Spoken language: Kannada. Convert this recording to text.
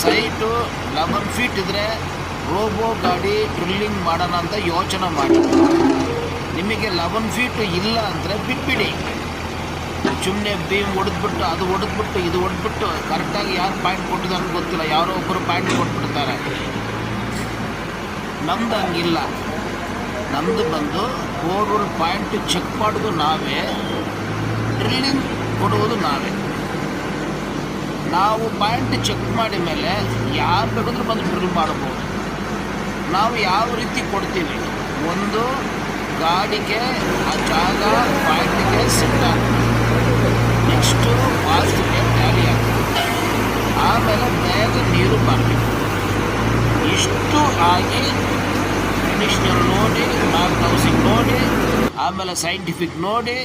ಸೈಟು 11 ಫೀಟ್ ಇದ್ದರೆ ರೋಬೋ ಗಾಡಿ ಡ್ರಿಲ್ಲಿಂಗ್ ಮಾಡೋಣ ಅಂತ ಯೋಚನೆ ಮಾಡಿ. ನಿಮಗೆ 11 ಫೀಟು ಇಲ್ಲ ಅಂದರೆ ಬಿಟ್ಬಿಡಿ. ಸುಮ್ಮನೆ ಬೀಮ್ ಹೊಡೆದ್ಬಿಟ್ಟು ಅದು ಹೊಡೆದ್ಬಿಟ್ಟು ಇದು ಹೊಡೆದ್ಬಿಟ್ಟು ಕರೆಕ್ಟಾಗಿ ಯಾರು ಪಾಯಿಂಟ್ ಕೊಟ್ಟಿದ್ದಾರೆ ಗೊತ್ತಿಲ್ಲ, ಯಾರೋ ಒಬ್ಬರು ಪಾಯಿಂಟ್ ಕೊಟ್ಬಿಡ್ತಾರೆ. ನಮ್ದು ಹಂಗಿಲ್ಲ. ನಮ್ಮದು ಬಂದು ಬೋರ್ವೆಲ್ ಪಾಯಿಂಟ್ ಚೆಕ್ ಮಾಡೋದು ನಾವೇ, ಡ್ರಿಲ್ಲಿಂಗ್ ಕೊಡುವುದು ನಾವೇ. ನಾವು ಪಾಯಿಂಟ್ ಚೆಕ್ ಮಾಡಿದ ಮೇಲೆ ಯಾರು ಬೇಕಾದ್ರೂ ಬಂದು ಡ್ರಿಲ್ ಮಾಡ್ಬೋದು. ನಾವು ಯಾವ ರೀತಿ ಕೊಡ್ತೀವಿ, ಒಂದು ಗಾಡಿಗೆ ಆ ಜಾಗ ಪಾಯಿಂಟಿಗೆ ಸೆಟ್ ಆಗ್ತದೆ, ನೆಕ್ಸ್ಟು ವಾಸ್ತಿಗೆ ಟ್ಯಾಲಿ ಆಗ್ತದೆ, ಆಮೇಲೆ ಬೇಗ ನೀರು ಬರಬೇಕು. ಇಷ್ಟು ಆಗಿ ಫಿನಿಶ್ನರ್ ನೋಡಿ, ಮ್ಯಾಪ್ ಹೌಸಿಂಗ್ ನೋಡಿ, ಆಮೇಲೆ ಸೈಂಟಿಫಿಕ್ ನೋಡಿ